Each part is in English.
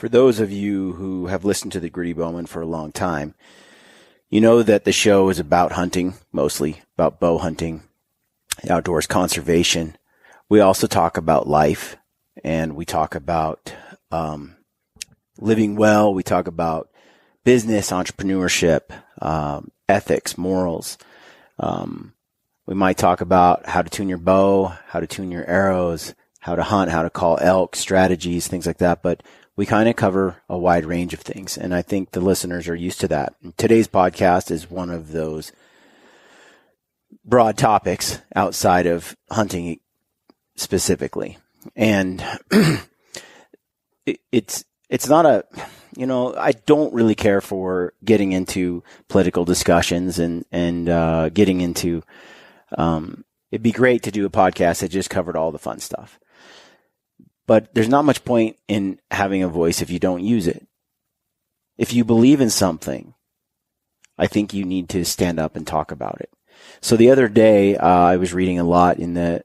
For those of you who have listened to the Gritty Bowman for a long time, you know that the show is about hunting, mostly about bow hunting, outdoors conservation. We also talk about life, and we talk about living well. We talk about business, entrepreneurship, ethics, morals. We might talk about how to tune your bow, how to tune your arrows, how to hunt, how to call elk, strategies, things like that. But we kind of cover a wide range of things, and I think the listeners are used to that. And today's podcast is one of those broad topics outside of hunting specifically. And it's not a, I don't really care for getting into political discussions and getting into, it'd be great to do a podcast that just covered all the fun stuff. But there's not much point in having a voice if you don't use it. If you believe in something, I think you need to stand up and talk about it. So the other day, I was reading a lot in the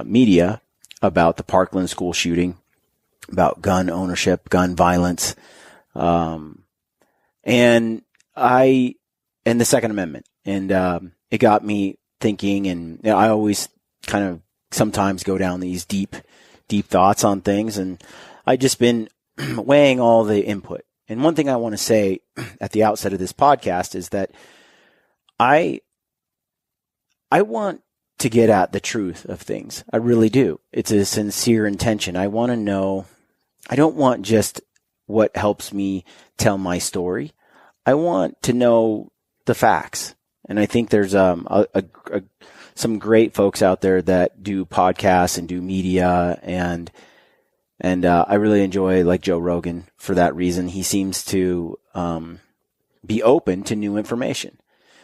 media about the Parkland school shooting, about gun ownership, gun violence, and the Second Amendment. And it got me thinking, and I always kind of sometimes go down these deep thoughts on things, and I've just been weighing all the input. And one thing I want to say at the outset of this podcast is that I want to get at the truth of things. I really do. It's a sincere intention. I want to know. I don't want just what helps me tell my story. I want to know the facts. And I think there's some great folks out there that do podcasts and do media, and I really enjoy like Joe Rogan for that reason. He seems to be open to new information.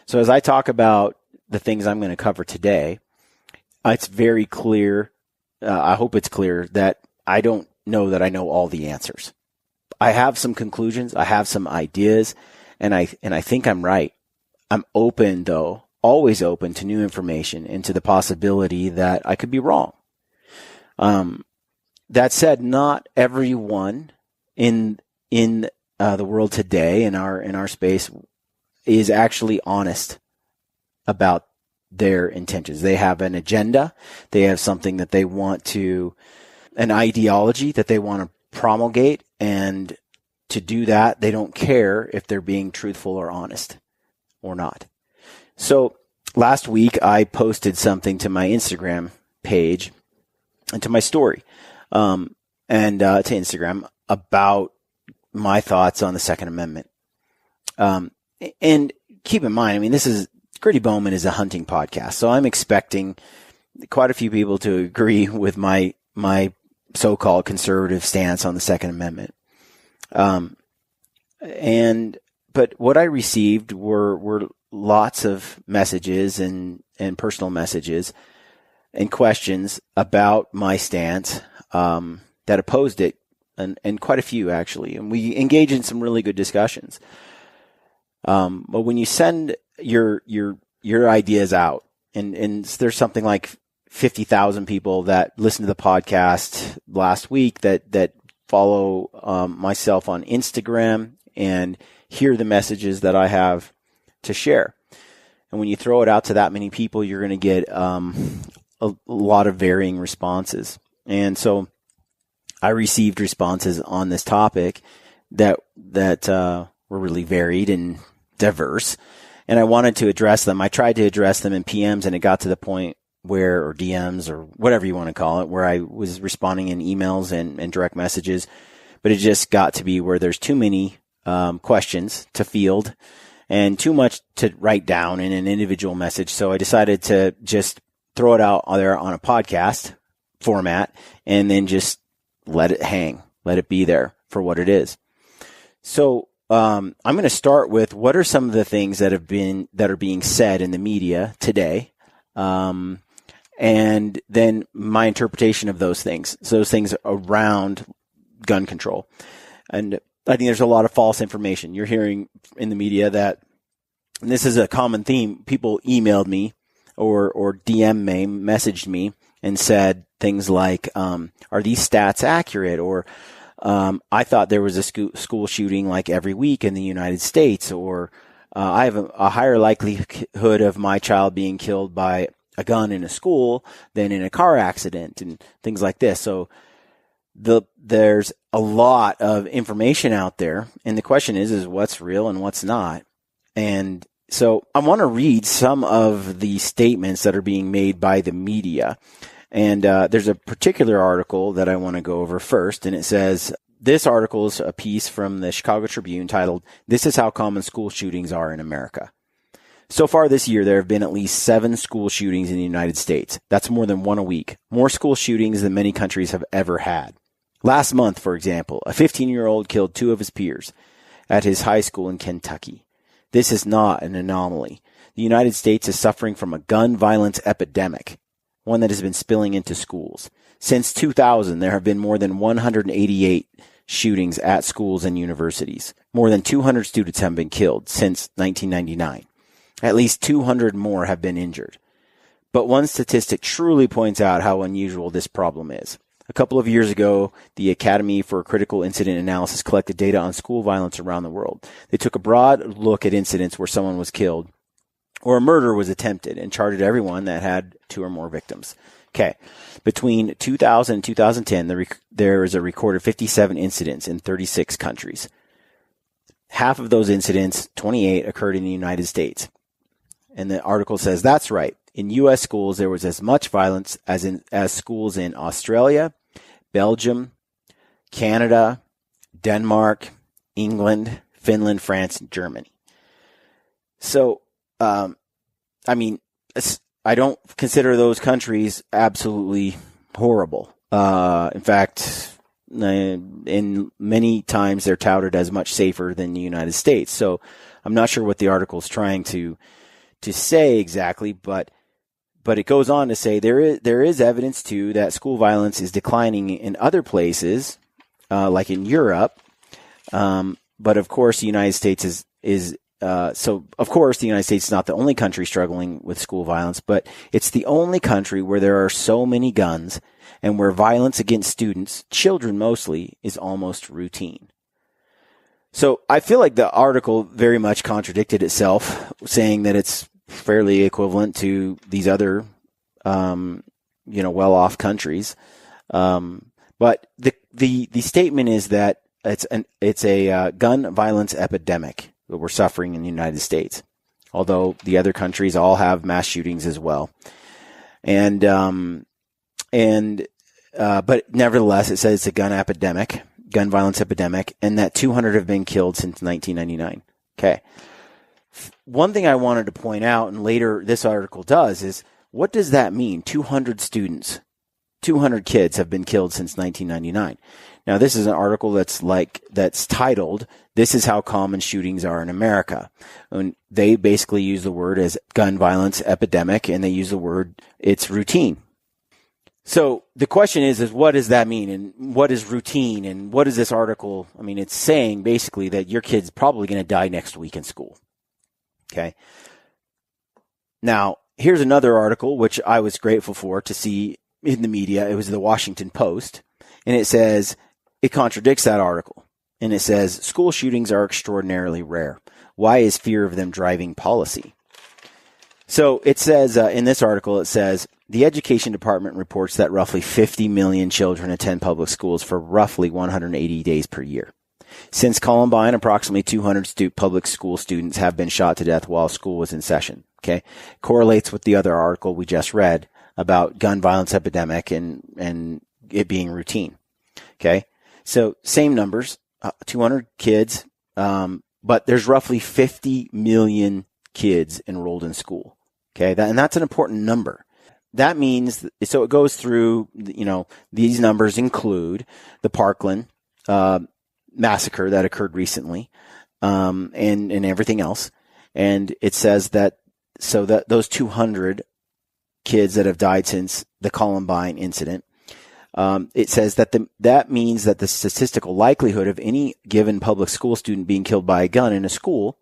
So as I talk about the things I'm going to cover today, it's very clear. I hope it's clear that I don't know that I know all the answers. I have some conclusions. I have some ideas, and I think I'm right. I'm open though. Always open to new information and to the possibility that I could be wrong. That said, not everyone in the world today, in our space, is actually honest about their intentions. They have an agenda. They have something that they want to, an ideology that they want to promulgate, and to do that, they don't care if they're being truthful or honest or not. So last week, I posted something to my Instagram page and to my story, and to Instagram about my thoughts on the Second Amendment. And keep in mind, Gritty Bowman is a hunting podcast, so I'm expecting quite a few people to agree with my so-called conservative stance on the Second Amendment. But what I received were lots of messages and personal messages and questions about my stance, that opposed it, and quite a few actually. And we engage in some really good discussions. But when you send your ideas out, and there's something like 50,000 people that listened to the podcast last week that follow myself on Instagram and hear the messages that I have to share. And when you throw it out to that many people, you're going to get a lot of varying responses. And so I received responses on this topic that were really varied and diverse, and I wanted to address them. I tried to address them in PMs, and it got to the point where, or DMs, or whatever you want to call it, where I was responding in emails and direct messages, but it just got to be where there's too many questions to field and too much to write down in an individual message. So I decided to just throw it out there on a podcast format and then just let it hang, let it be there for what it is. So I'm going to start with what are some of the things that are being said in the media today, and then my interpretation of those things. So those things around gun control. And I think there's a lot of false information. You're hearing in the media that, and this is a common theme, people emailed me or DM me, messaged me and said things like, are these stats accurate? Or I thought there was a school shooting like every week in the United States, or I have a higher likelihood of my child being killed by a gun in a school than in a car accident and things like this. So there's a lot of information out there, and the question is what's real and what's not. And so I want to read some of the statements that are being made by the media. And there's a particular article that I want to go over first, and it says, this article is a piece from the Chicago Tribune titled, "This is How Common School Shootings Are in America." So far this year, there have been at least 7 school shootings in the United States. That's more than 1 a week. More school shootings than many countries have ever had. Last month, for example, a 15-year-old killed 2 of his peers at his high school in Kentucky. This is not an anomaly. The United States is suffering from a gun violence epidemic, one that has been spilling into schools. Since 2000, there have been more than 188 shootings at schools and universities. More than 200 students have been killed since 1999. At least 200 more have been injured. But one statistic truly points out how unusual this problem is. A couple of years ago, the Academy for Critical Incident Analysis collected data on school violence around the world. They took a broad look at incidents where someone was killed or a murder was attempted and charted everyone that had 2 or more victims. Okay. Between 2000 and 2010, there is a recorded 57 incidents in 36 countries. Half of those incidents, 28, occurred in the United States. And the article says, that's right. In U.S. schools, there was as much violence as schools in Australia, Belgium, Canada, Denmark, England, Finland, France, and Germany. So, I don't consider those countries absolutely horrible. In fact, in many times they're touted as much safer than the United States. So I'm not sure what the article is trying to say exactly, but it goes on to say there is evidence too that school violence is declining in other places, like in Europe. But of course, the United States is not the only country struggling with school violence, but it's the only country where there are so many guns and where violence against students, children mostly, is almost routine. So I feel like the article very much contradicted itself, saying that it's fairly equivalent to these other, well-off countries. But the statement is that it's a gun violence epidemic that we're suffering in the United States, although the other countries all have mass shootings as well. But nevertheless, it says it's a gun violence epidemic, and that 200 have been killed since 1999. Okay. One thing I wanted to point out, and later this article does, is what does that mean? 200 students, 200 kids have been killed since 1999. Now, this is an article that's titled, "This is How Common Shootings Are in America." And they basically use the word as gun violence epidemic, and they use the word, it's routine. So the question is what does that mean? And what is routine? And what is this article? I mean, it's saying basically that your kid's probably going to die next week in school. Okay. Now, here's another article, which I was grateful for to see in the media. It was the Washington Post. And it says, it contradicts that article. And it says, school shootings are extraordinarily rare. Why is fear of them driving policy? So it says, in this article, it says, the Education Department reports that roughly 50 million children attend public schools for roughly 180 days per year. Since Columbine, approximately 200 public school students have been shot to death while school was in session. Okay. Correlates with the other article we just read about gun violence epidemic and it being routine. Okay. So same numbers, 200 kids, but there's roughly 50 million kids enrolled in school. Okay. And that's an important number. That means, so it goes through, these numbers include the Parkland, massacre that occurred recently, and everything else. And it says that, so that those 200 kids that have died since the Columbine incident, it says that that means that the statistical likelihood of any given public school student being killed by a gun in a school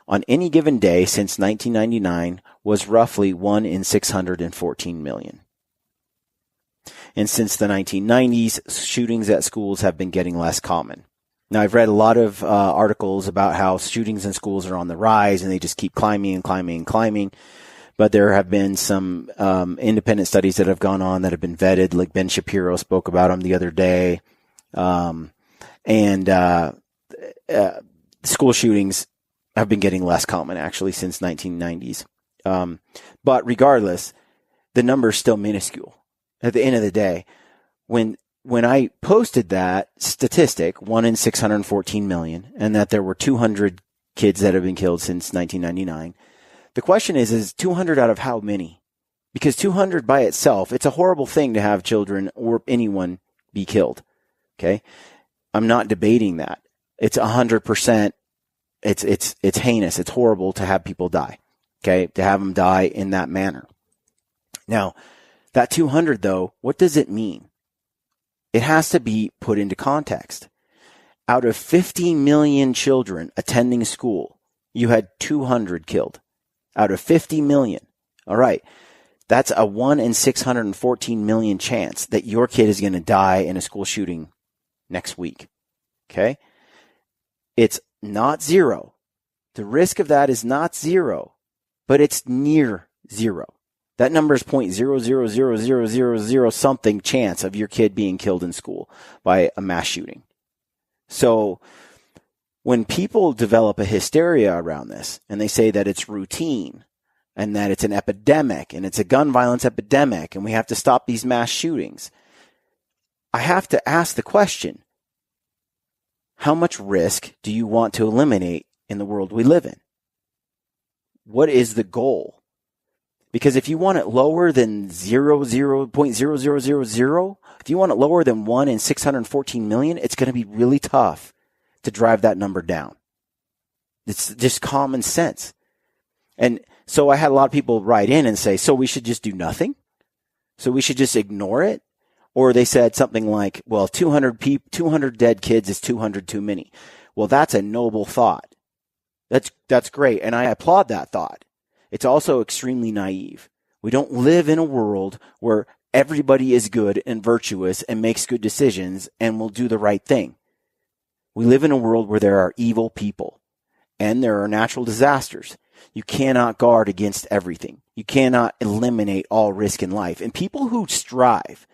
on any given day since 1999 was roughly 1 in 614 million. And since the 1990s, shootings at schools have been getting less common. Now, I've read a lot of articles about how shootings in schools are on the rise and they just keep climbing and climbing and climbing. But there have been some independent studies that have gone on that have been vetted, like Ben Shapiro spoke about them the other day. School shootings have been getting less common, actually, since 1990s. But regardless, the number is still minuscule. At the end of the day, when I posted that statistic, 1 in 614 million, and that there were 200 kids that have been killed since 1999, the question is 200 out of how many? Because 200 by itself, it's a horrible thing to have children or anyone be killed. Okay? I'm not debating that. It's 100%. It's heinous. It's horrible to have people die. Okay? To have them die in that manner. Now, that 200 though, what does it mean? It has to be put into context. Out of 50 million children attending school, you had 200 killed. Out of 50 million. All right. That's a 1 in 614 million chance that your kid is going to die in a school shooting next week. Okay? It's not zero. The risk of that is not zero, but it's near zero. That number is 0.000000 something chance of your kid being killed in school by a mass shooting. So when people develop a hysteria around this and they say that it's routine and that it's an epidemic and it's a gun violence epidemic and we have to stop these mass shootings, I have to ask the question, how much risk do you want to eliminate in the world we live in? What is the goal? Because if you want it lower than 0.0000, if you want it lower than 1 in 614 million, it's going to be really tough to drive that number down. It's just common sense. And so I had a lot of people write in and say, so we should just do nothing? So we should just ignore it? Or they said something like, well, 200 dead kids is 200 too many. Well, that's a noble thought. That's great. And I applaud that thought. It's also extremely naive. We don't live in a world where everybody is good and virtuous and makes good decisions and will do the right thing. We live in a world where there are evil people and there are natural disasters. You cannot guard against everything. You cannot eliminate all risk in life. And people who strive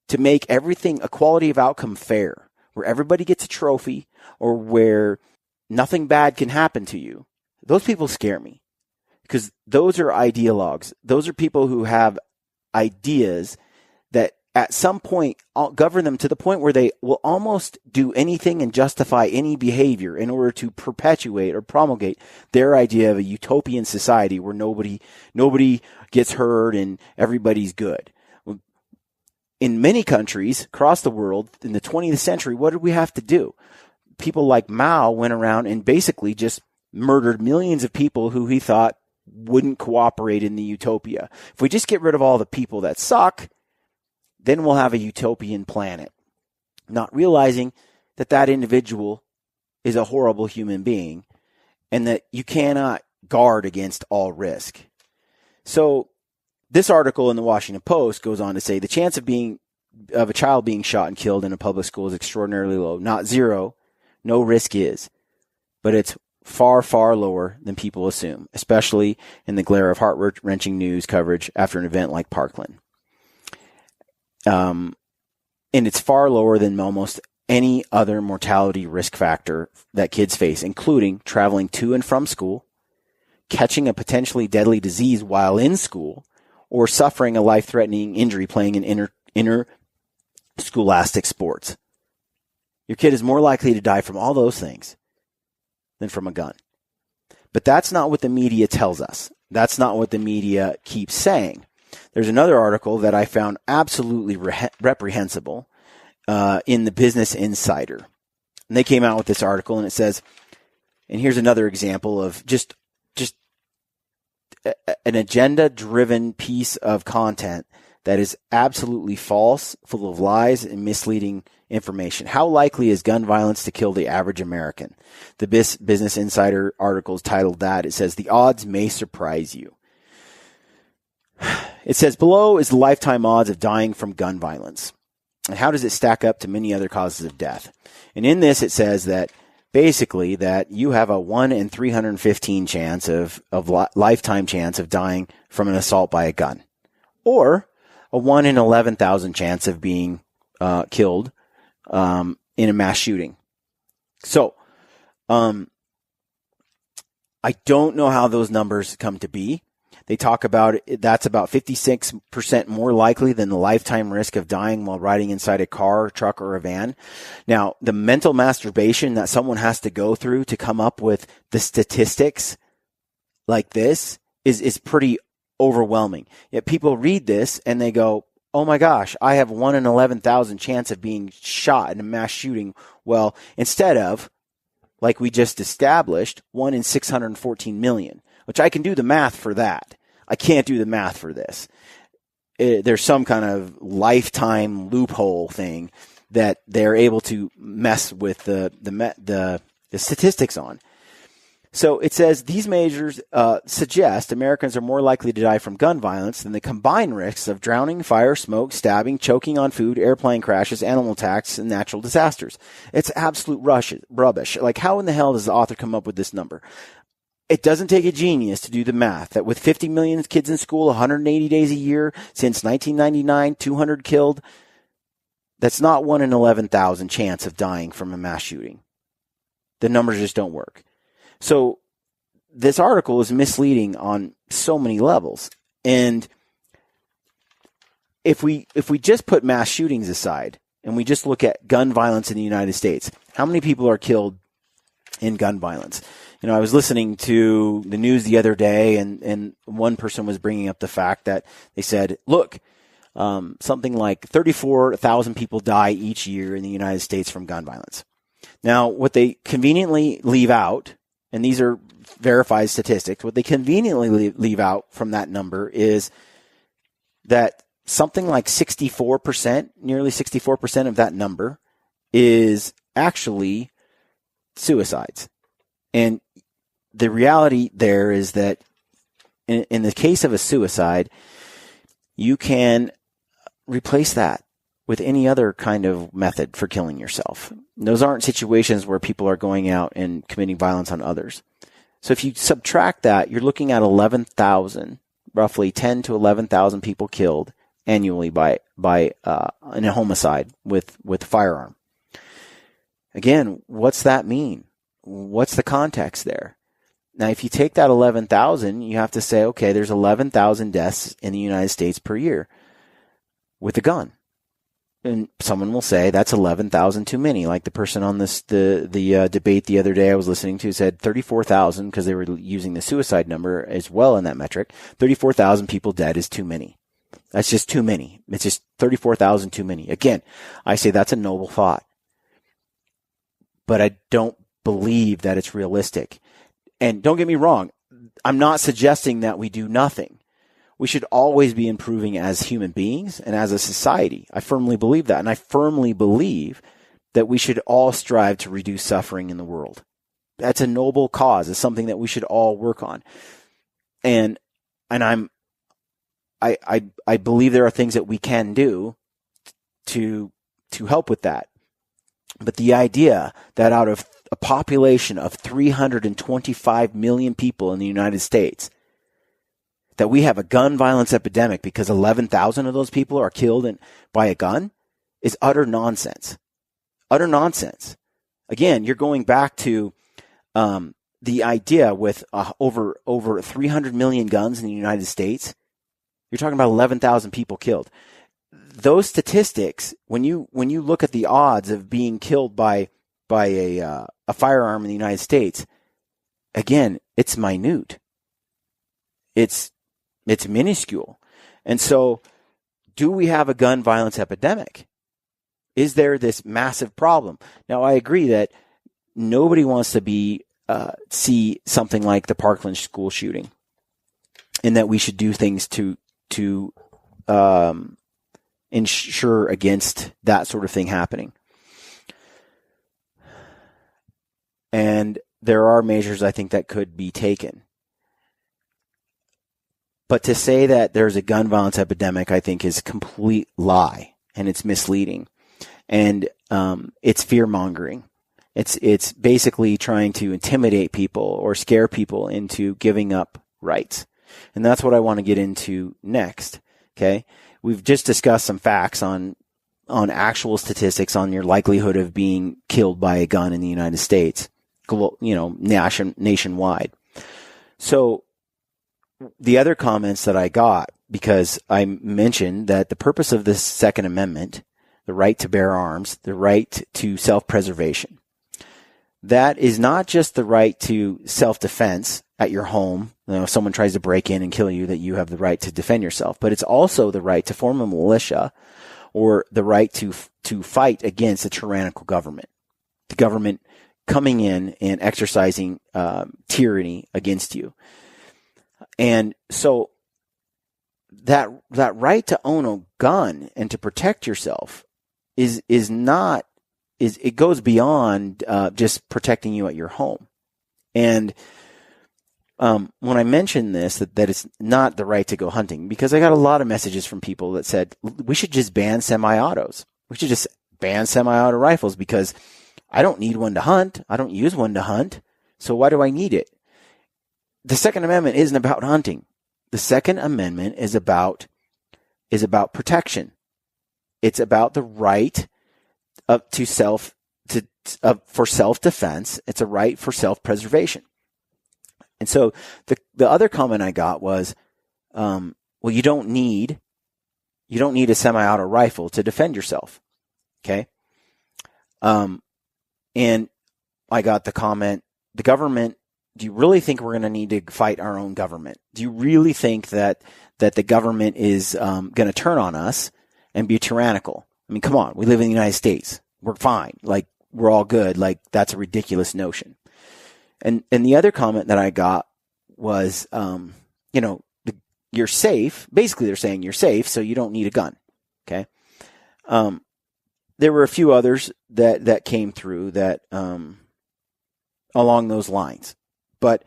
to make everything a quality of outcome fair, where everybody gets a trophy or where nothing bad can happen to you, those people scare me. Because those are ideologues. Those are people who have ideas that at some point govern them to the point where they will almost do anything and justify any behavior in order to perpetuate or promulgate their idea of a utopian society where nobody gets hurt and everybody's good. In many countries across the world in the 20th century, what did we have to do? People like Mao went around and basically just murdered millions of people who he thought wouldn't cooperate in the utopia. If we just get rid of all the people that suck, then we'll have a utopian planet. Not realizing that that individual is a horrible human being and that you cannot guard against all risk. So this article in the Washington Post goes on to say the chance of a child being shot and killed in a public school is extraordinarily low. Not zero. No risk is. But it's far, far lower than people assume, especially in the glare of heart-wrenching news coverage after an event like Parkland. And it's far lower than almost any other mortality risk factor that kids face, including traveling to and from school, catching a potentially deadly disease while in school, or suffering a life-threatening injury playing in interscholastic sports. Your kid is more likely to die from all those things than from a gun. But that's not what the media tells us. That's not what the media keeps saying. There's another article that I found absolutely reprehensible in the Business Insider. And they came out with this article and it says, and here's another example of just an agenda-driven piece of content that is absolutely false, full of lies and misleading information. How likely is gun violence to kill the average American? The Business Insider article is titled that. It says, the odds may surprise you. It says below is the lifetime odds of dying from gun violence. And how does it stack up to many other causes of death? And in this, it says that basically that you have a 1 in 315 chance of lifetime chance of dying from an assault by a gun, or a 1 in 11,000 chance of being killed in a mass shooting. So, I don't know how those numbers come to be. They talk about that's about 56% more likely than the lifetime risk of dying while riding inside a car, truck, or a van. Now, the mental masturbation that someone has to go through to come up with the statistics like this is pretty overwhelming. Yet people read this and they go, oh my gosh, I have 1 in 11,000 chance of being shot in a mass shooting. Well, instead of, like we just established, 1 in 614 million, which I can do the math for that. I can't do the math for this. There's some kind of lifetime loophole thing that they're able to mess with the statistics on. So it says these measures suggest Americans are more likely to die from gun violence than the combined risks of drowning, fire, smoke, stabbing, choking on food, airplane crashes, animal attacks, and natural disasters. It's absolute rubbish. Like, how in the hell does the author come up with this number? It doesn't take a genius to do the math that with 50 million kids in school, 180 days a year since 1999, 200 killed, that's not 1 in 11,000 chance of dying from a mass shooting. The numbers just don't work. So this article is misleading on so many levels. And if we just put mass shootings aside and we just look at gun violence in the United States, how many people are killed in gun violence? You know, I was listening to the news the other day, and one person was bringing up the fact that they said, look, something like 34,000 people die each year in the United States from gun violence. Now, what they conveniently leave out, and these are verified statistics, what they conveniently leave out from that number is that something like 64%, nearly 64% of that number is actually suicides. And the reality there is that in the case of a suicide, you can replace that with any other kind of method for killing yourself. Those aren't situations where people are going out and committing violence on others. So if you subtract that, you're looking at 11,000, roughly 10 to 11,000 people killed annually by in a homicide with a firearm. Again, what's that mean? What's the context there? Now, if you take that 11,000, you have to say, okay, there's 11,000 deaths in the United States per year with a gun. And someone will say that's 11,000 too many. Like the person on the debate the other day I was listening to said 34,000 because they were using the suicide number as well in that metric. 34,000 people dead is too many. That's just too many. It's just 34,000 too many. Again, I say that's a noble thought, but I don't believe that it's realistic. And don't get me wrong, I'm not suggesting that we do nothing. We should always be improving as human beings and as a society. I firmly believe that. And I firmly believe that we should all strive to reduce suffering in the world. That's a noble cause. It's something that we should all work on. And I believe there are things that we can do to help with that. But the idea that out of a population of 325 million people in the United States, that we have a gun violence epidemic because 11,000 of those people are killed by a gun is utter nonsense. Utter nonsense. Again, you're going back to the idea with over 300 million guns in the United States. You're talking about 11,000 people killed. Those statistics, when you look at the odds of being killed by a firearm in the United States, again, it's minute. It's minuscule. And so, do we have a gun violence epidemic? Is there this massive problem? Now, I agree that nobody wants to see something like the Parkland school shooting, and that we should do things to ensure against that sort of thing happening. And there are measures I think that could be taken. But to say that there's a gun violence epidemic, I think, is a complete lie, and it's misleading, and it's fear mongering. It's basically trying to intimidate people or scare people into giving up rights, and that's what I want to get into next. Okay, we've just discussed some facts on actual statistics on your likelihood of being killed by a gun in the United States, nationwide. So the other comments that I got, because I mentioned that the purpose of this Second Amendment, the right to bear arms, the right to self-preservation, that is not just the right to self-defense at your home. If someone tries to break in and kill you, that you have the right to defend yourself, but it's also the right to form a militia, or the right to fight against a tyrannical government, the government coming in and exercising tyranny against you. And so that right to own a gun and to protect yourself it goes beyond just protecting you at your home. And when I mentioned this, that it's not the right to go hunting, because I got a lot of messages from people that said we should just ban semi-autos. We should just ban semi-auto rifles because I don't need one to hunt. I don't use one to hunt. So why do I need it? The Second Amendment isn't about hunting. The Second Amendment is about protection. It's about the right for self-defense. It's a right for self-preservation. And so the other comment I got was, well, you don't need a semi-auto rifle to defend yourself. Okay. And I got the comment, the government, do you really think we're going to need to fight our own government? Do you really think that the government is going to turn on us and be tyrannical? I mean, come on, we live in the United States. We're fine. Like, we're all good. Like, that's a ridiculous notion. And the other comment that I got was, you're safe. Basically, they're saying you're safe, so you don't need a gun. Okay. There were a few others that came through that along those lines. But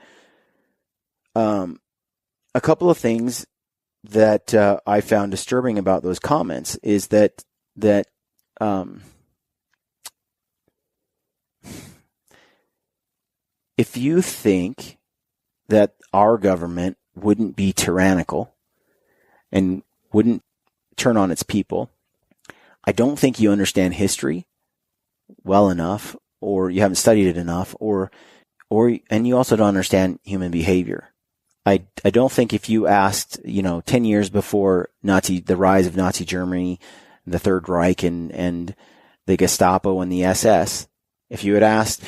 a couple of things that I found disturbing about those comments is that if you think that our government wouldn't be tyrannical and wouldn't turn on its people, I don't think you understand history well enough, or you haven't studied it enough, and you also don't understand human behavior. I don't think if you asked, 10 years before the rise of Nazi Germany, the Third Reich and the Gestapo and the SS, if you had asked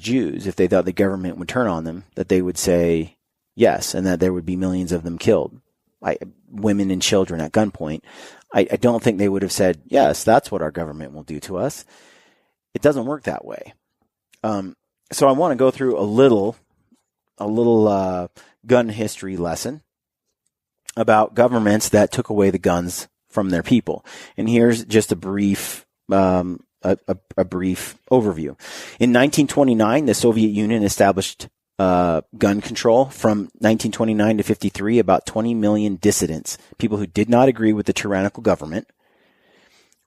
Jews if they thought the government would turn on them, that they would say yes, and that there would be millions of them killed, women and children at gunpoint. I don't think they would have said, yes, that's what our government will do to us. It doesn't work that way. So I want to go through a little gun history lesson about governments that took away the guns from their people. And here's just a brief overview. In 1929, the Soviet Union established gun control. From 1929 to 53, about 20 million dissidents, people who did not agree with the tyrannical government,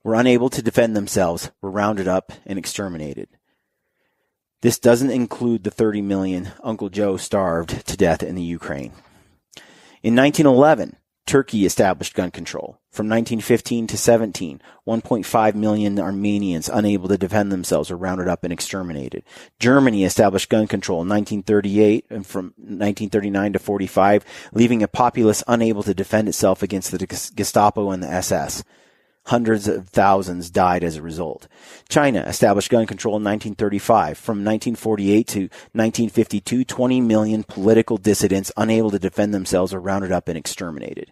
were unable to defend themselves, were rounded up and exterminated. This doesn't include the 30 million Uncle Joe starved to death in the Ukraine. In 1911, Turkey established gun control. From 1915 to 17, 1.5 million Armenians unable to defend themselves were rounded up and exterminated. Germany established gun control in 1938, and from 1939 to 45, leaving a populace unable to defend itself against the Gestapo and the SS. Hundreds of thousands died as a result. China established gun control in 1935. From 1948 to 1952, 20 million political dissidents unable to defend themselves were rounded up and exterminated.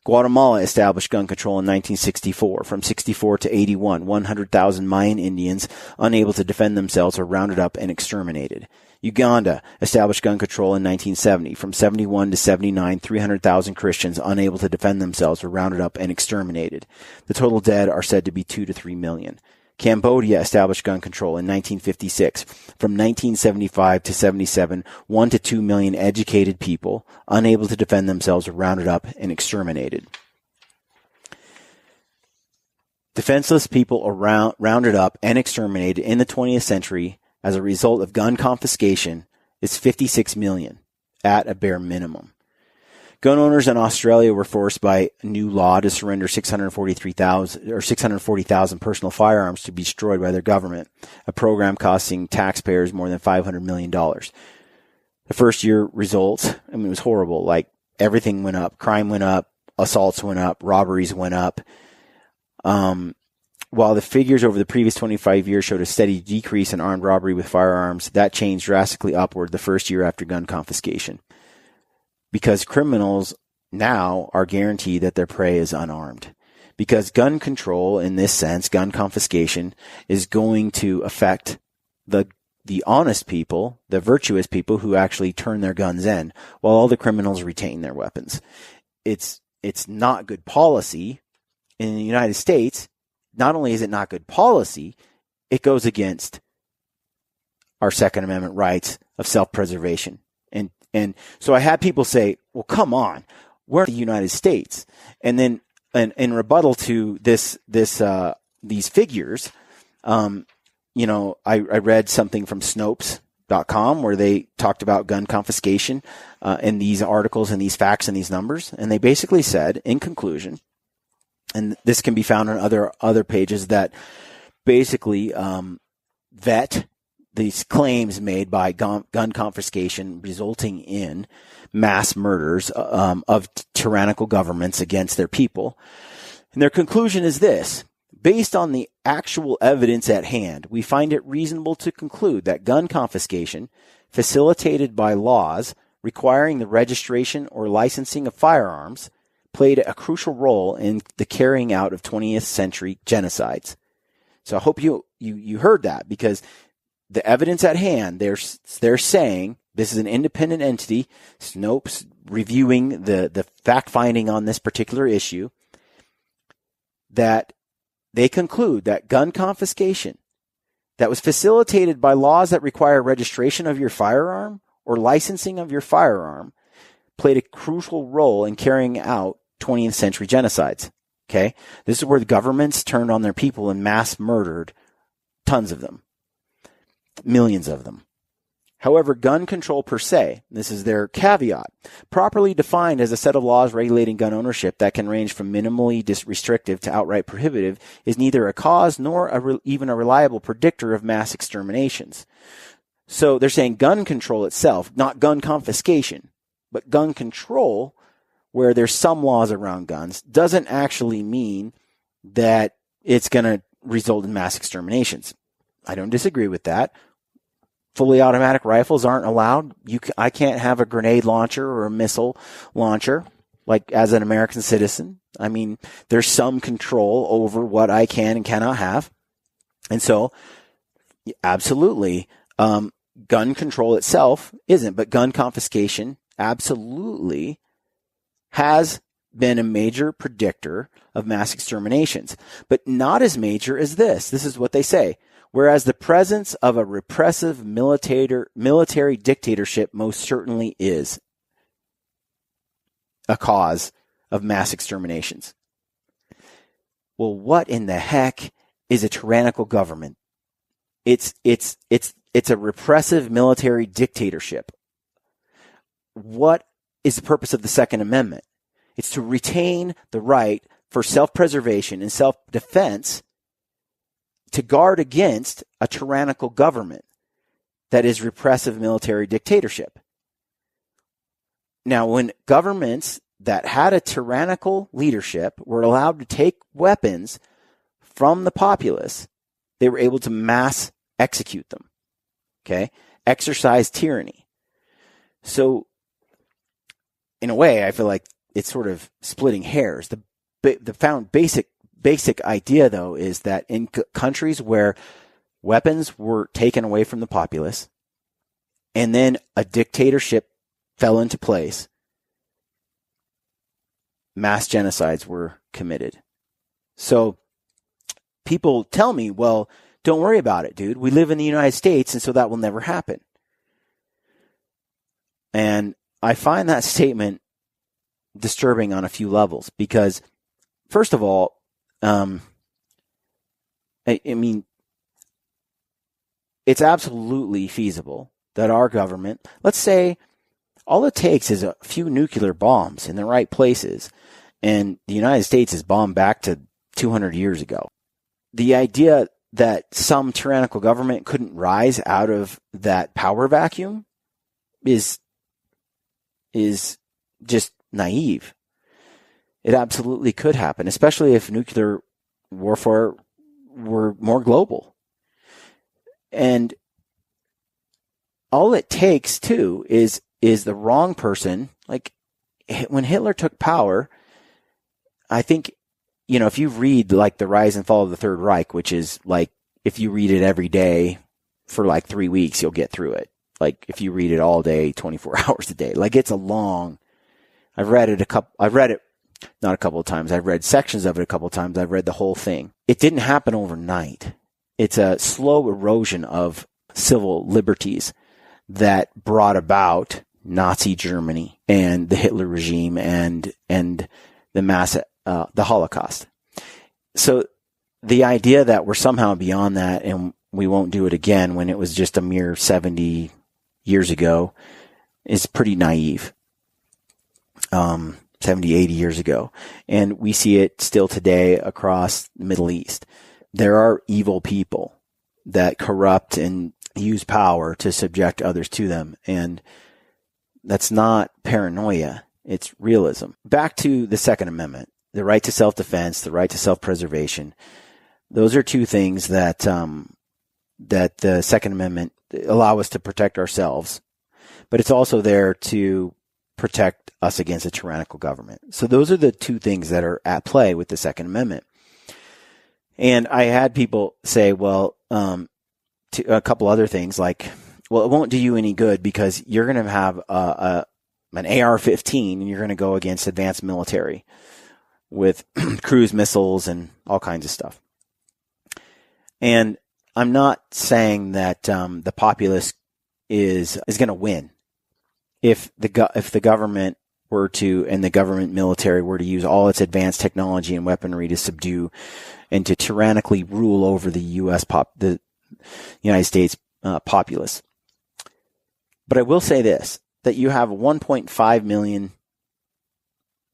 Guatemala established gun control in 1964. From 64 to 81, 100,000 Mayan Indians unable to defend themselves were rounded up and exterminated. Uganda established gun control in 1970. From 71 to 79, 300,000 Christians unable to defend themselves were rounded up and exterminated. The total dead are said to be 2 to 3 million. Cambodia established gun control in 1956. From 1975 to 77, 1 to 2 million educated people, unable to defend themselves, were rounded up and exterminated. Defenseless people are rounded up and exterminated in the 20th century as a result of gun confiscation is 56 million at a bare minimum. Gun owners in Australia were forced by new law to surrender 640,000 personal firearms to be destroyed by their government, a program costing taxpayers more than $500 million. The first year results, it was horrible. Like, everything went up. Crime went up. Assaults went up. Robberies went up. While the figures over the previous 25 years showed a steady decrease in armed robbery with firearms, that changed drastically upward the first year after gun confiscation. Because criminals now are guaranteed that their prey is unarmed. Because gun control, in this sense, gun confiscation, is going to affect the honest people, the virtuous people who actually turn their guns in, while all the criminals retain their weapons. It's not good policy. In the United States, not only is it not good policy, it goes against our Second Amendment rights of self-preservation. And so I had people say, well, come on, we're in the United States. And then in rebuttal to these figures, I read something from Snopes.com where they talked about gun confiscation in these articles and these facts and these numbers. And they basically said, in conclusion, and this can be found on other pages that basically vet these claims made by gun confiscation resulting in mass murders of tyrannical governments against their people. And their conclusion is this: based on the actual evidence at hand, we find it reasonable to conclude that gun confiscation, facilitated by laws requiring the registration or licensing of firearms, played a crucial role in the carrying out of 20th century genocides. So I hope you heard that, because the evidence at hand, they're saying, this is an independent entity, Snopes, reviewing the fact-finding on this particular issue, that they conclude that gun confiscation that was facilitated by laws that require registration of your firearm or licensing of your firearm played a crucial role in carrying out 20th century genocides. Okay? This is where the governments turned on their people and mass murdered tons of them. Millions of them. However, gun control per se, this is their caveat, properly defined as a set of laws regulating gun ownership that can range from minimally restrictive to outright prohibitive, is neither a cause nor even a reliable predictor of mass exterminations. So they're saying gun control itself, not gun confiscation, but gun control, where there's some laws around guns, doesn't actually mean that it's going to result in mass exterminations. I don't disagree with that. Fully automatic rifles aren't allowed. I can't have a grenade launcher or a missile launcher, like as an American citizen. I mean, there's some control over what I can and cannot have. And so, absolutely, gun control itself isn't, but gun confiscation absolutely has been a major predictor of mass exterminations, but not as major as this. This is what they say. Whereas the presence of a repressive military dictatorship most certainly is a cause of mass exterminations. Well, what in the heck is a tyrannical government? It's a repressive military dictatorship. What is the purpose of the Second Amendment? It's to retain the right for self-preservation and self-defense, to guard against a tyrannical government that is repressive military dictatorship. Now, when governments that had a tyrannical leadership were allowed to take weapons from the populace, they were able to mass execute them. Okay? Exercise tyranny. So, in a way, I feel like it's sort of splitting hairs. The found basic idea, though, is that in countries where weapons were taken away from the populace and then a dictatorship fell into place, mass genocides were committed. So people tell me, well, don't worry about it, dude. We live in the United States, and so that will never happen. And I find that statement disturbing on a few levels because, first of all, I mean, it's absolutely feasible that our government, let's say, all it takes is a few nuclear bombs in the right places, and the United States is bombed back to 200 years ago. The idea that some tyrannical government couldn't rise out of that power vacuum is just naive. It absolutely could happen, especially if nuclear warfare were more global. And all it takes, too, is the wrong person. Like, when Hitler took power, I think, if you read, like, The Rise and Fall of the Third Reich, which is, like, if you read it every day for, like, 3 weeks, you'll get through it. Like, if you read it all day, 24 hours a day. Like, it's a long... I've read it not a couple of times. I've read sections of it a couple of times. I've read the whole thing. It didn't happen overnight. It's a slow erosion of civil liberties that brought about Nazi Germany and the Hitler regime and the Holocaust. So the idea that we're somehow beyond that and we won't do it again when it was just a mere 70 years ago is pretty naive. 70, 80 years ago. And we see it still today across the Middle East. There are evil people that corrupt and use power to subject others to them. And that's not paranoia. It's realism. Back to the Second Amendment, the right to self-defense, the right to self-preservation. Those are two things that the Second Amendment allow us to protect ourselves, but it's also there to protect us against a tyrannical government. So those are the two things that are at play with the Second Amendment. And I had people say, well, a couple other things like, well, it won't do you any good because you're going to have an AR-15 and you're going to go against advanced military with cruise missiles and all kinds of stuff. And I'm not saying that the populace is going to win. If the government were to, and the government military were to use all its advanced technology and weaponry to subdue and to tyrannically rule over the the United States populace. But I will say this, that you have 1.5 million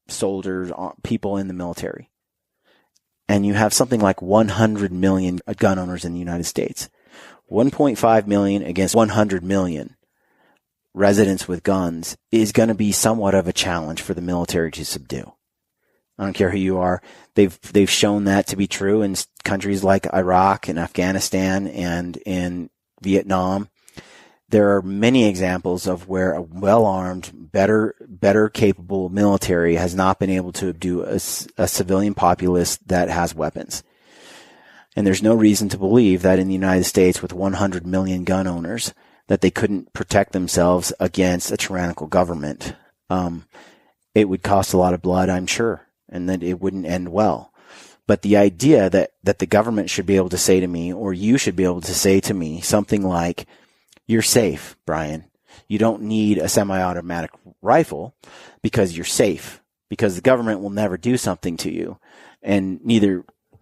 soldiers, people in the military, and you have something like 100 million gun owners in the United States. 1.5 million against 100 million residents with guns is going to be somewhat of a challenge for the military to subdue. I don't care who you are. They've shown that to be true in countries like Iraq and Afghanistan and in Vietnam. There are many examples of where a well-armed, better capable military has not been able to subdue a civilian populace that has weapons. And there's no reason to believe that in the United States with 100 million gun owners that they couldn't protect themselves against a tyrannical government. It would cost a lot of blood, I'm sure, and that it wouldn't end well. But the idea that the government should be able to say to me, or you should be able to say to me something like, you're safe, Brian. You don't need a semi-automatic rifle because you're safe, because the government will never do something to you, and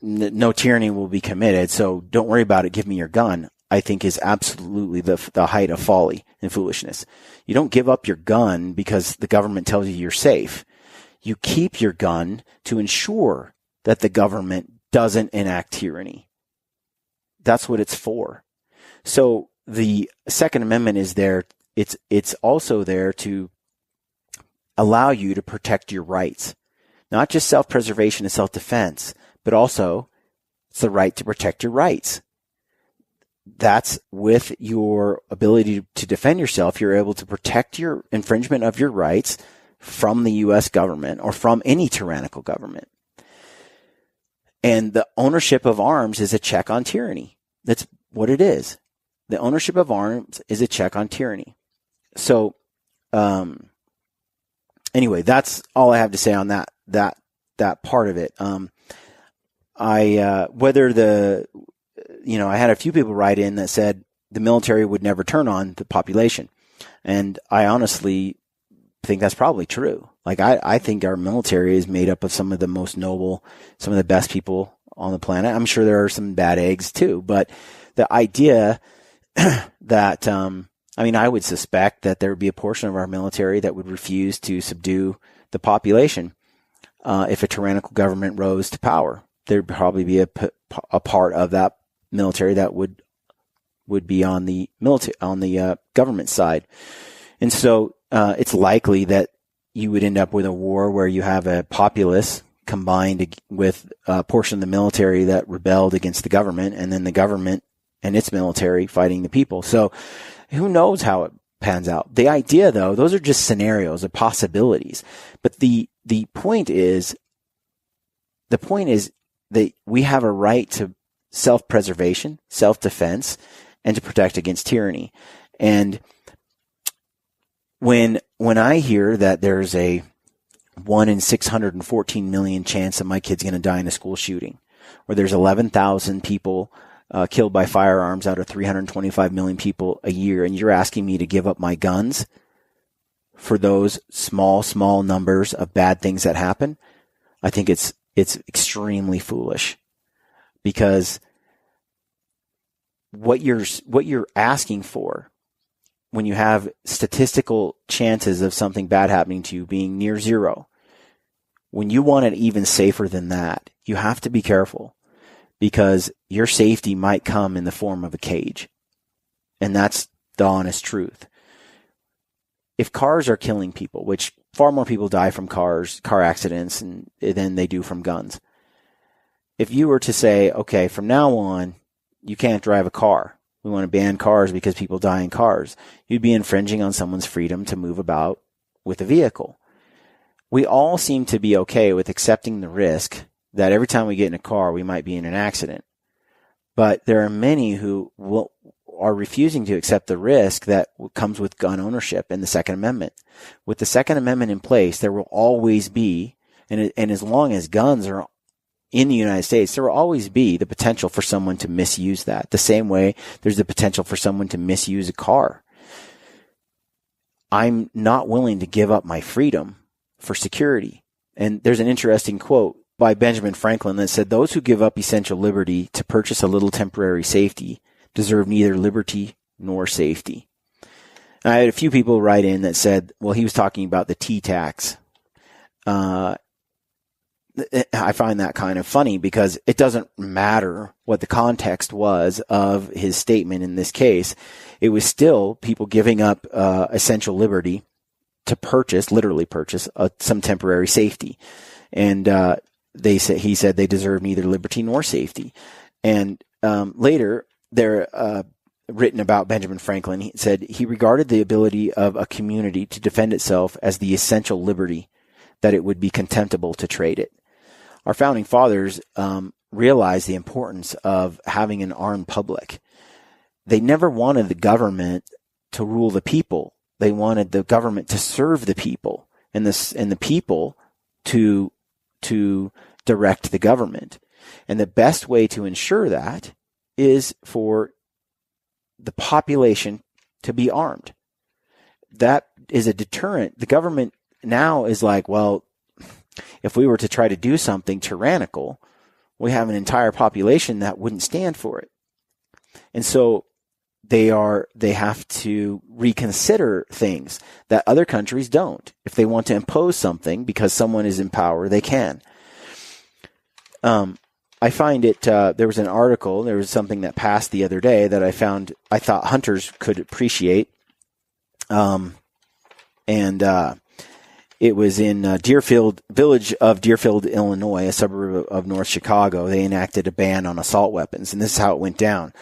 no tyranny will be committed, so don't worry about it, give me your gun, I think is absolutely the height of folly and foolishness. You don't give up your gun because the government tells you you're safe. You keep your gun to ensure that the government doesn't enact tyranny. That's what it's for. So the Second Amendment is there. It's also there to allow you to protect your rights, not just self-preservation and self-defense, but also it's the right to protect your rights. That's with your ability to defend yourself. You're able to protect your infringement of your rights from the U.S. government or from any tyrannical government. And the ownership of arms is a check on tyranny. That's what it is. The ownership of arms is a check on tyranny. So, anyway, that's all I have to say on that part of it. whether I had a few people write in that said the military would never turn on the population. And I honestly think that's probably true. Like, I think our military is made up of some of the most noble, some of the best people on the planet. I'm sure there are some bad eggs too, but the idea that, I would suspect that there would be a portion of our military that would refuse to subdue the population if a tyrannical government rose to power. There'd probably be a part of that military that would be on the government side. And so it's likely that you would end up with a war where you have a populace combined with a portion of the military that rebelled against the government, and then the government and its military fighting the people. So who knows how it pans out. The idea, though, those are just scenarios or possibilities. But the point is that we have a right to self-preservation, self-defense, and to protect against tyranny. And when I hear that there's a 1 in 614 million chance that my kid's going to die in a school shooting, or there's 11,000 people killed by firearms out of 325 million people a year, and you're asking me to give up my guns for those small numbers of bad things that happen, I think it's extremely foolish. Because what you're asking for when you have statistical chances of something bad happening to you being near zero, when you want it even safer than that, you have to be careful, because your safety might come in the form of a cage. And that's the honest truth. If cars are killing people, which far more people die from car accidents than they do from guns. If you were to say, okay, from now on, you can't drive a car. We want to ban cars because people die in cars. You'd be infringing on someone's freedom to move about with a vehicle. We all seem to be okay with accepting the risk that every time we get in a car, we might be in an accident. But there are many who are refusing to accept the risk that comes with gun ownership and the Second Amendment. With the Second Amendment in place, there will always be, and as long as guns are in the United States, there will always be the potential for someone to misuse that. The same way there's the potential for someone to misuse a car. I'm not willing to give up my freedom for security. And there's an interesting quote by Benjamin Franklin that said, "Those who give up essential liberty to purchase a little temporary safety deserve neither liberty nor safety." And I had a few people write in that said, well, he was talking about the T tax. I find that kind of funny, because it doesn't matter what the context was of his statement in this case. It was still people giving up essential liberty to literally purchase some temporary safety. And he said they deserve neither liberty nor safety. And later, they're written about Benjamin Franklin. He said he regarded the ability of a community to defend itself as the essential liberty, that it would be contemptible to trade it. Our founding fathers realized the importance of having an armed public. They never wanted the government to rule the people. They wanted the government to serve the people, and the people to direct the government. And the best way to ensure that is for the population to be armed. That is a deterrent. The government now is like, well, if we were to try to do something tyrannical, we have an entire population that wouldn't stand for it. And so they have to reconsider things that other countries don't. If they want to impose something because someone is in power, they can. I find it, there was an article, there was something that passed the other day that I thought hunters could appreciate. It was in village of Deerfield, Illinois, a suburb of North Chicago. They enacted a ban on assault weapons, and this is how it went down.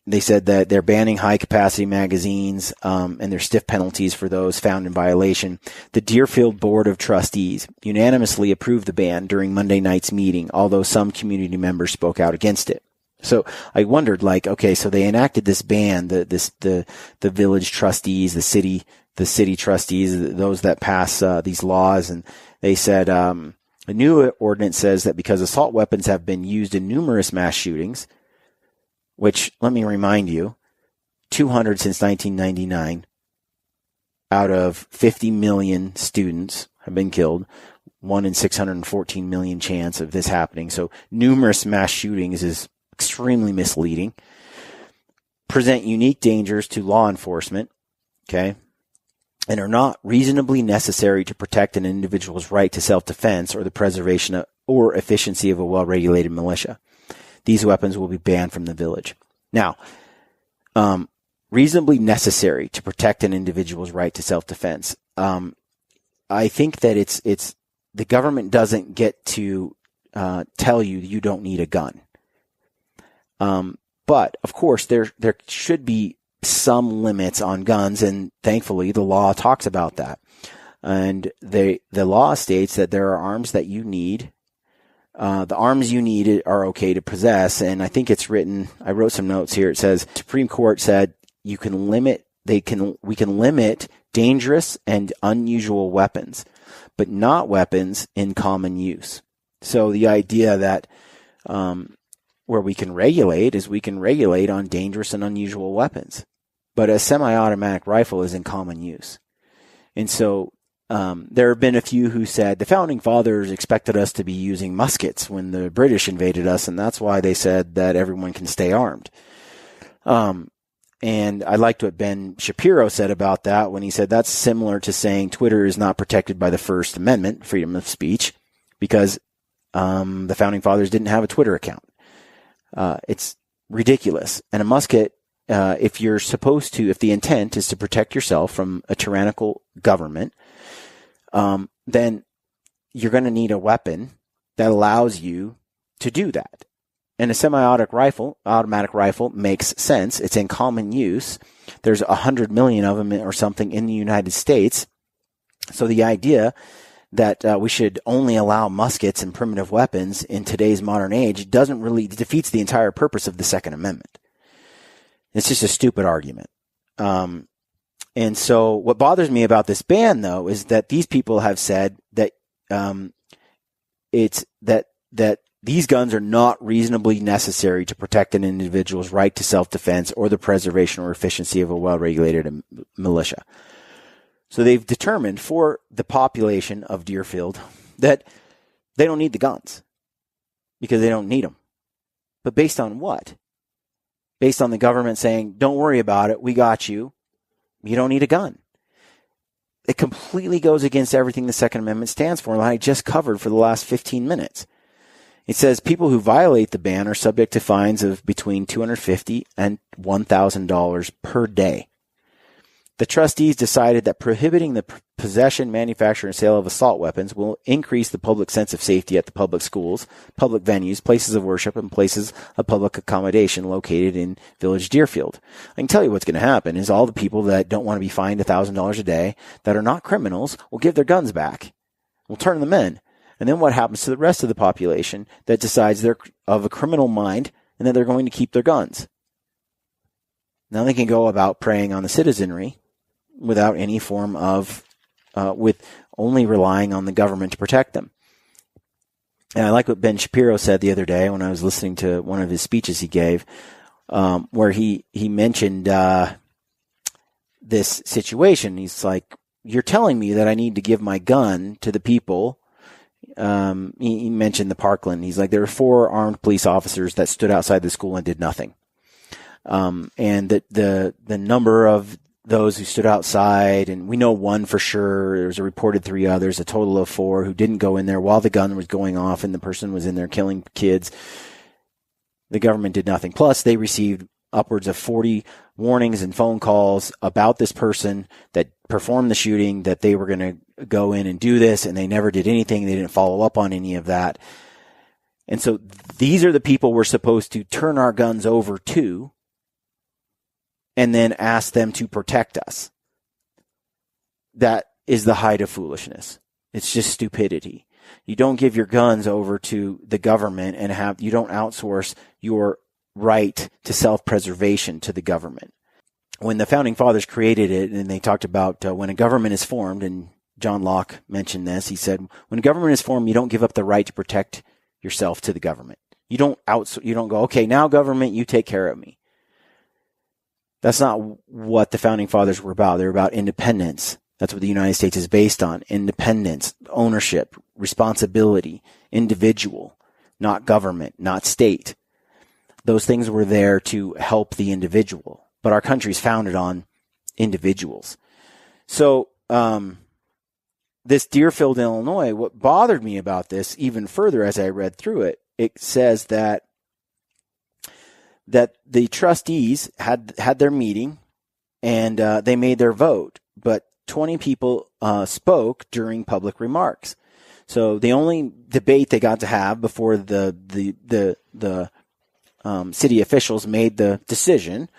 They said that they're banning high-capacity magazines, and there's stiff penalties for those found in violation. The Deerfield Board of Trustees unanimously approved the ban during Monday night's meeting, although some community members spoke out against it. So I wondered, okay, so they enacted this ban, the village trustees, the city trustees, those that pass these laws, and they said, The new ordinance says that because assault weapons have been used in numerous mass shootings, which, let me remind you, 200 since 1999 out of 50 million students have been killed, 1 in 614 million chance of this happening. So numerous mass shootings is extremely misleading. Present unique dangers to law enforcement, okay, and are not reasonably necessary to protect an individual's right to self-defense or the preservation or efficiency of a well-regulated militia. These weapons will be banned from the village. Now, reasonably necessary to protect an individual's right to self-defense. I think that it's the government doesn't get to tell you you don't need a gun. But of course, there should be some limits on guns, and thankfully, the law talks about that. And the law states that there are arms that you need. The arms you need are okay to possess, and I think it's written. I wrote some notes here. It says Supreme Court said we can limit dangerous and unusual weapons, but not weapons in common use. So the idea that where we can regulate is we can regulate on dangerous and unusual weapons, but a semi-automatic rifle is in common use. And so there have been a few who said the founding fathers expected us to be using muskets when the British invaded us, and that's why they said that everyone can stay armed. And I liked what Ben Shapiro said about that when he said that's similar to saying Twitter is not protected by the First Amendment, freedom of speech, because the founding fathers didn't have a Twitter account. It's ridiculous. And a musket, if the intent is to protect yourself from a tyrannical government, then you're going to need a weapon that allows you to do that. And a automatic rifle makes sense. It's in common use. There's 100 million of them or something in the United States. So the idea that we should only allow muskets and primitive weapons in today's modern age defeats the entire purpose of the Second Amendment. It's just a stupid argument. And so what bothers me about this ban, though, is that these people have said that it's that these guns are not reasonably necessary to protect an individual's right to self-defense or the preservation or efficiency of a well-regulated militia. So they've determined for the population of Deerfield that they don't need the guns because they don't need them. But based on what? Based on the government saying, don't worry about it, we got you. You don't need a gun. It completely goes against everything the Second Amendment stands for, like I just covered for the last 15 minutes. It says people who violate the ban are subject to fines of between $250 and $1,000 per day. The trustees decided that prohibiting the possession, manufacture, and sale of assault weapons will increase the public sense of safety at the public schools, public venues, places of worship, and places of public accommodation located in Village Deerfield. I can tell you what's going to happen is all the people that don't want to be fined $1,000 a day, that are not criminals, will give their guns back. We'll turn them in. And then what happens to the rest of the population that decides they're of a criminal mind and that they're going to keep their guns? Now they can go about preying on the citizenry without any form of, with only relying on the government to protect them. And I like what Ben Shapiro said the other day when I was listening to one of his speeches he gave, where he mentioned this situation. He's like, you're telling me that I need to give my gun to the people. He mentioned the Parkland. He's like, there were 4 armed police officers that stood outside the school and did nothing. And the number of those who stood outside, and we know 1 for sure. There was a reported 3 others, a total of 4 who didn't go in there while the gun was going off and the person was in there killing kids. The government did nothing. Plus, they received upwards of 40 warnings and phone calls about this person that performed the shooting, that they were going to go in and do this, and they never did anything. They didn't follow up on any of that. And so these are the people we're supposed to turn our guns over to and then ask them to protect us. That is the height of foolishness. It's just stupidity. You don't give your guns over to the government and you don't outsource your right to self-preservation to the government. When the founding fathers created it, and they talked about when a government is formed, and John Locke mentioned this. He said, when government is formed, you don't give up the right to protect yourself to the government. You don't go, okay, now government, you take care of me. That's not what the founding fathers were about. They're about independence. That's what the United States is based on. Independence, ownership, responsibility, individual, not government, not state. Those things were there to help the individual. But our country is founded on individuals. So, this Deerfield, Illinois, what bothered me about this even further as I read through it, it says that the trustees had their meeting and they made their vote, but 20 people spoke during public remarks. So the only debate they got to have before the city officials made the decision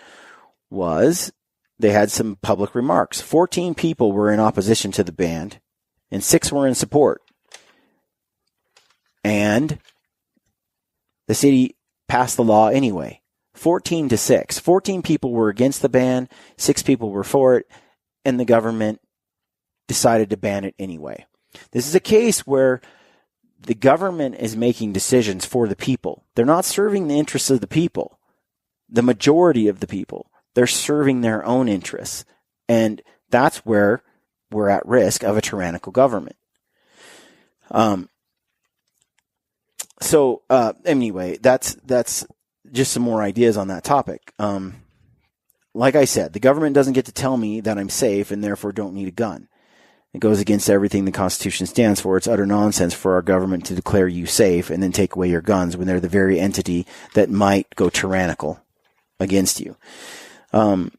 was they had some public remarks. 14 people were in opposition to the ban, and 6 were in support. And the city passed the law anyway. 14-6. 14 people were against the ban, 6 people were for it, and the government decided to ban it anyway. This is a case where the government is making decisions for the people. They're not serving the interests of the people, the majority of the people. They're serving their own interests. And that's where we're at risk of a tyrannical government. Anyway, that's just some more ideas on that topic. Like I said, the government doesn't get to tell me that I'm safe and therefore don't need a gun. It goes against everything the Constitution stands for. It's utter nonsense for our government to declare you safe and then take away your guns when they're the very entity that might go tyrannical against you. One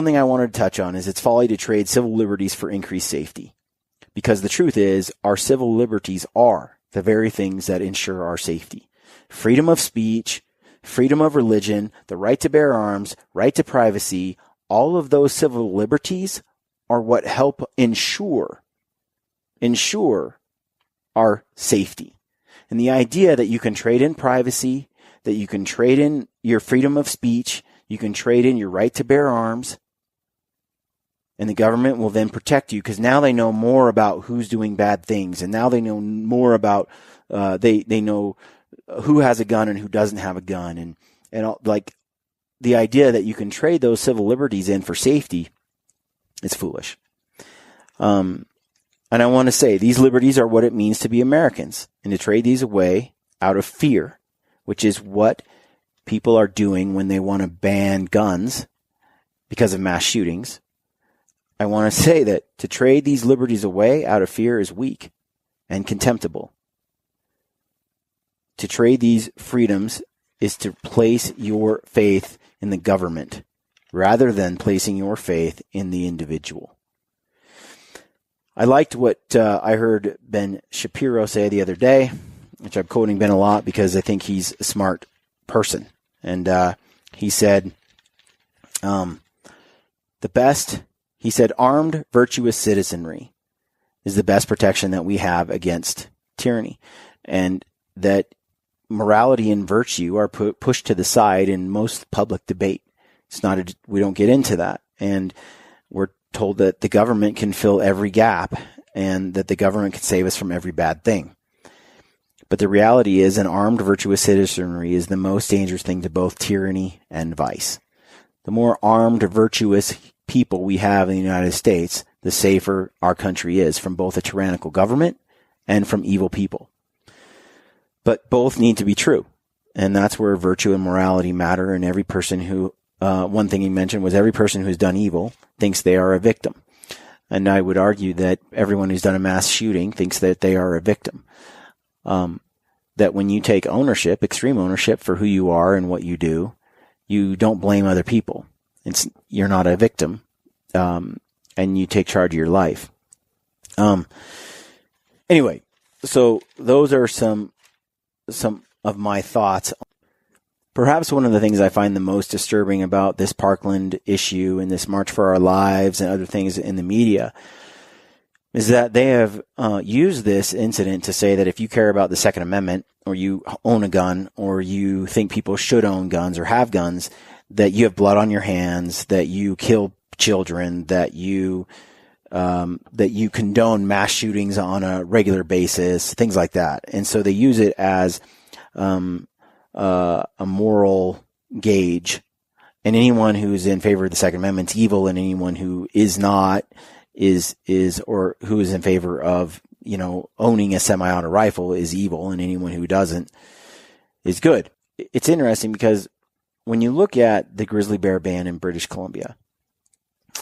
thing I wanted to touch on is it's folly to trade civil liberties for increased safety. Because the truth is, our civil liberties are the very things that ensure our safety. Freedom of speech, freedom of religion, the right to bear arms, right to privacy, all of those civil liberties are what help ensure our safety. And the idea that you can trade in privacy, that you can trade in your freedom of speech, you can trade in your right to bear arms, and the government will then protect you because now they know more about who's doing bad things, and now they know more about they know who has a gun and who doesn't have a gun, and like the idea that you can trade those civil liberties in for safety is foolish. And I want to say these liberties are what it means to be Americans, and to trade these away out of fear, which is what people are doing when they want to ban guns because of mass shootings. I want to say that to trade these liberties away out of fear is weak and contemptible. To trade these freedoms is to place your faith in the government rather than placing your faith in the individual. I liked what I heard Ben Shapiro say the other day, which I'm quoting Ben a lot because I think he's a smart person. And he said, armed, virtuous citizenry is the best protection that we have against tyranny. And that morality and virtue are pushed to the side in most public debate. We don't get into that. And we're told that the government can fill every gap and that the government can save us from every bad thing. But the reality is an armed, virtuous citizenry is the most dangerous thing to both tyranny and vice. The more armed, virtuous people we have in the United States, the safer our country is from both a tyrannical government and from evil people. But both need to be true. And that's where virtue and morality matter. And every person who, one thing he mentioned was every person who's done evil thinks they are a victim. And I would argue that everyone who's done a mass shooting thinks that they are a victim. That when you take ownership, extreme ownership for who you are and what you do, you don't blame other people. You're not a victim, and you take charge of your life. Anyway, so those are some of my thoughts. Perhaps one of the things I find the most disturbing about this Parkland issue and this March for Our Lives and other things in the media is that they have used this incident to say that if you care about the Second Amendment or you own a gun or you think people should own guns or have guns, that you have blood on your hands, that you kill children, that you that you condone mass shootings on a regular basis, things like that. And so they use it as a moral gauge. And anyone who's in favor of the Second Amendment's evil, and anyone who is not is or who is in favor of, owning a semi-auto rifle is evil, and anyone who doesn't is good. It's interesting because when you look at the grizzly bear ban in British Columbia,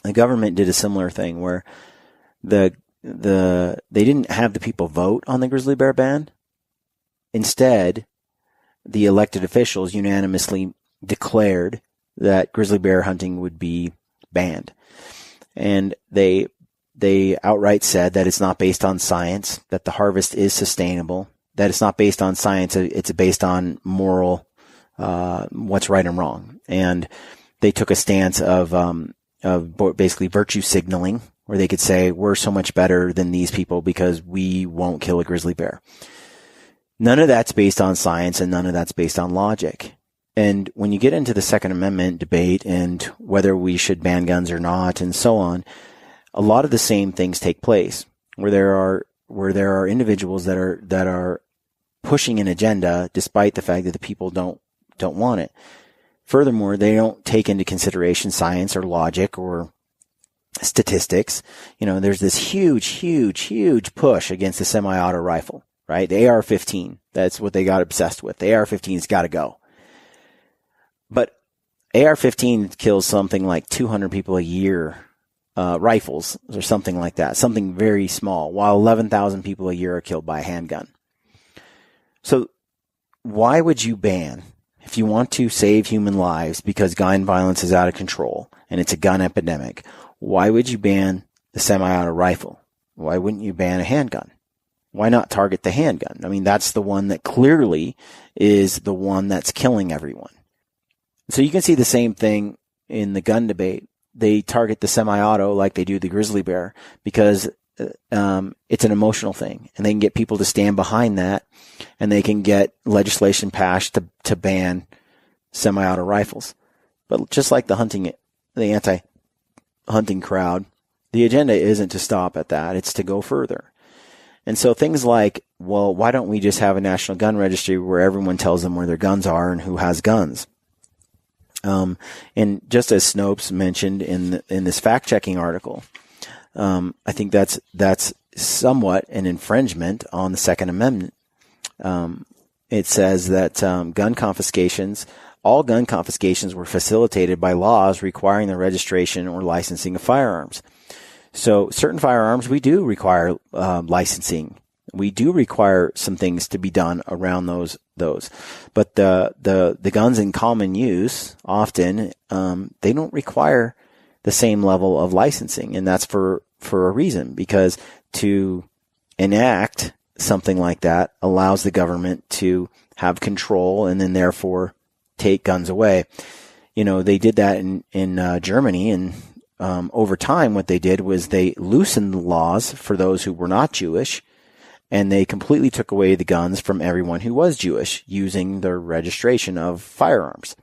the government did a similar thing where they didn't have the people vote on the grizzly bear ban. Instead, the elected officials unanimously declared that grizzly bear hunting would be banned. And they outright said that it's not based on science, that the harvest is sustainable, that it's not based on science, it's based on moral, what's right and wrong. And they took a stance of basically virtue signaling, where they could say, we're so much better than these people because we won't kill a grizzly bear. None of that's based on science, and none of that's based on logic. And when you get into the Second Amendment debate and whether we should ban guns or not and so on, a lot of the same things take place where there are individuals that are pushing an agenda despite the fact that the people don't want it. Furthermore, they don't take into consideration science or logic or statistics. There's this huge push against the semi-auto rifle, right? The AR-15. That's what they got obsessed with. The AR-15's got to go. But AR-15 kills something like 200 people a year, rifles or something like that, something very small, while 11,000 people a year are killed by a handgun. So why would you ban, if you want to save human lives because gun violence is out of control and it's a gun epidemic, why would you ban the semi-auto rifle? Why wouldn't you ban a handgun? Why not target the handgun? I mean, that's the one that clearly is the one that's killing everyone. So you can see the same thing in the gun debate. They target the semi-auto like they do the grizzly bear because it's an emotional thing, and they can get people to stand behind that, and they can get legislation passed to ban semi-auto rifles. But just like the anti-hunting crowd, the agenda isn't to stop at that; it's to go further. And so things like, well, why don't we just have a national gun registry where everyone tells them where their guns are and who has guns? And just as Snopes mentioned in this fact-checking article, I think that's somewhat an infringement on the Second Amendment. It says that all gun confiscations were facilitated by laws requiring the registration or licensing of firearms. So certain firearms, we do require licensing. We do require some things to be done around those. But the guns in common use, often, they don't require the same level of licensing. And that's for a reason, because to enact something like that allows the government to have control and then therefore take guns away. They did that in Germany, and over time what they did was they loosened the laws for those who were not Jewish, and they completely took away the guns from everyone who was Jewish using the registration of firearms.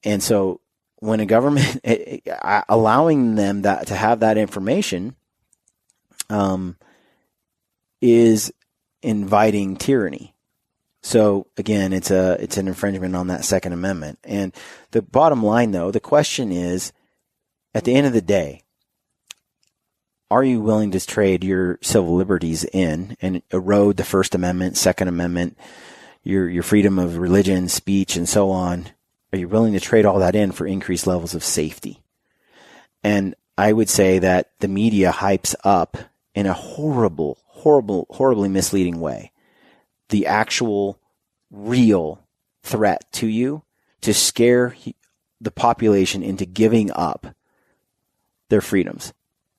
And so when a government allowing them to have that information is inviting tyranny. So again, it's an infringement on that Second Amendment. And the bottom line, though, the question is, at the end of the day, are you willing to trade your civil liberties in and erode the First Amendment, Second Amendment, your freedom of religion, speech, and so on? Are you willing to trade all that in for increased levels of safety? And I would say that the media hypes up in a horribly misleading way the actual real threat to you, to scare the population into giving up their freedoms.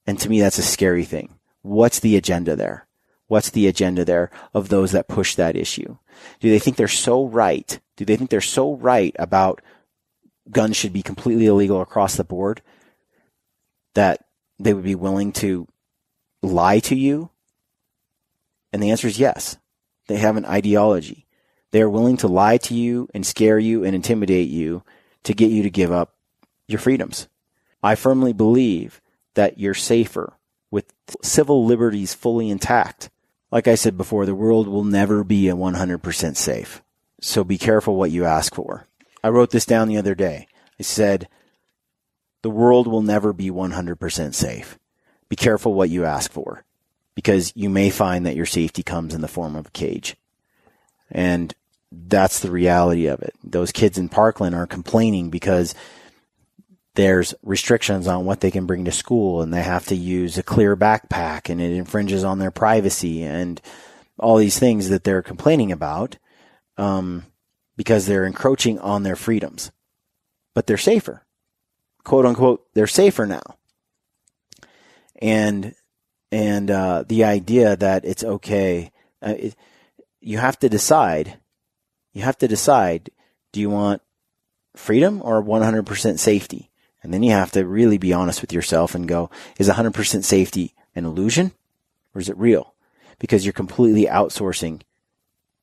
And to me, that's a scary thing. What's the agenda there? What's the agenda there of those that push that issue? Do they think they're so right? Do they think they're so right about guns should be completely illegal across the board that they would be willing to lie to you? And the answer is yes. They have an ideology. They are willing to lie to you and scare you and intimidate you to get you to give up your freedoms. I firmly believe that you're safer with civil liberties fully intact. Like I said before, the world will never be 100% safe. So be careful what you ask for. I wrote this down the other day. I said, the world will never be 100% safe. Be careful what you ask for, because you may find that your safety comes in the form of a cage. And that's the reality of it. Those kids in Parkland are complaining because there's restrictions on what they can bring to school, and they have to use a clear backpack, and it infringes on their privacy, and all these things that they're complaining about because they're encroaching on their freedoms. But they're safer. Quote unquote, they're safer now. And the idea that it's okay, you have to decide, do you want freedom or 100% safety? And then you have to really be honest with yourself and go, is 100% safety an illusion or is it real? Because you're completely outsourcing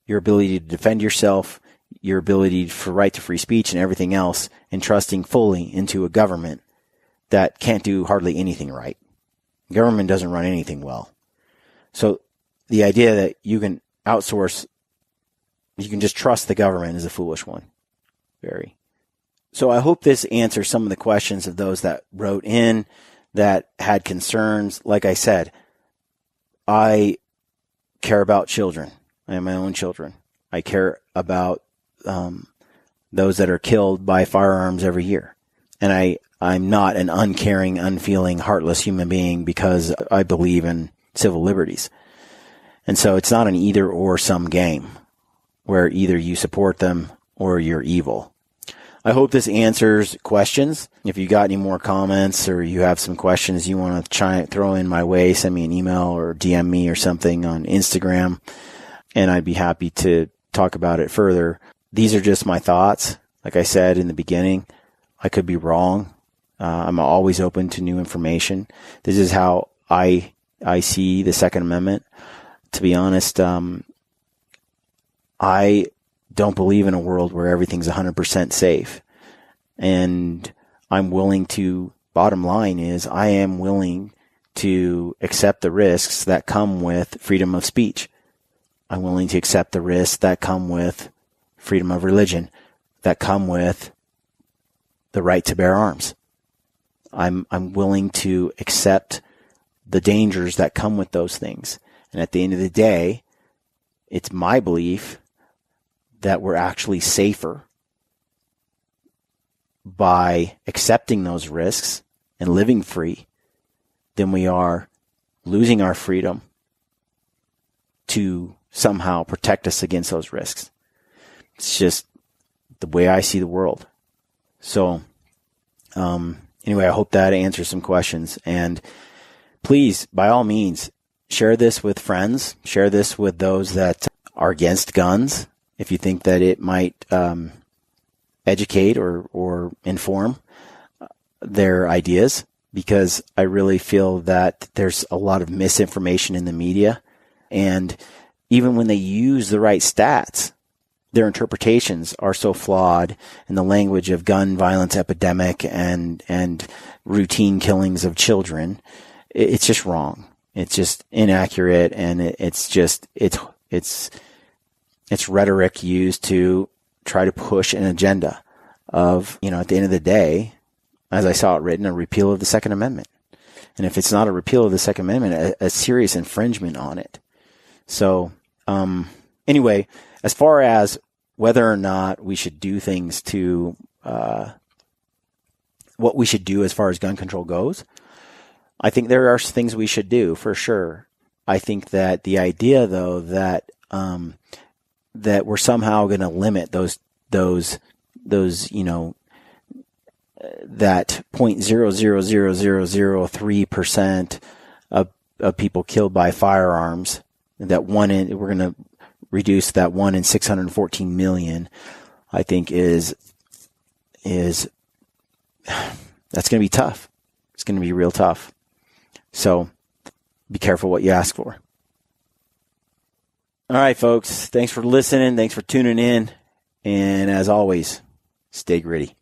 your ability to defend yourself, your ability for right to free speech and everything else, and trusting fully into a government that can't do hardly anything right. Government doesn't run anything well. So the idea that you can outsource, you can just trust the government is a foolish one. Very. So I hope this answers some of the questions of those that wrote in that had concerns. Like I said, I care about children. I have my own children. I care about those that are killed by firearms every year. And I'm not an uncaring, unfeeling, heartless human being because I believe in civil liberties. And so it's not an either or some game where either you support them or you're evil. I hope this answers questions. If you got any more comments or you have some questions you want to throw in my way, send me an email or DM me or something on Instagram, and I'd be happy to talk about it further. These are just my thoughts. Like I said in the beginning, I could be wrong. I'm always open to new information. This is how I see the Second Amendment. To be honest, I don't believe in a world where everything's 100% safe. And I'm willing to, bottom line is, I am willing to accept the risks that come with freedom of speech. I'm willing to accept the risks that come with freedom of religion, that come with the right to bear arms. I'm willing to accept the dangers that come with those things. And at the end of the day, it's my belief that we're actually safer by accepting those risks and living free than we are losing our freedom to somehow protect us against those risks. It's just the way I see the world. So, anyway, I hope that answers some questions. And please, by all means, share this with friends. Share this with those that are against guns. If you think that it might educate or inform their ideas, because I really feel that there's a lot of misinformation in the media. And even when they use the right stats, their interpretations are so flawed, and the language of gun violence epidemic and routine killings of children, it's just wrong. It's just inaccurate, and it's rhetoric used to try to push an agenda of, at the end of the day, as I saw it written, a repeal of the Second Amendment. And if it's not a repeal of the Second Amendment, a serious infringement on it. So, anyway, as far as whether or not we should do things to, what we should do as far as gun control goes, I think there are things we should do for sure. I think that the idea, though, that we're somehow going to limit those that 0.00003% of people killed by firearms, that we're going to reduce that 1 in 614 million, I think is that's going to be tough. It's going to be real tough. So be careful what you ask for. All right, folks. Thanks for listening. Thanks for tuning in. And as always, stay gritty.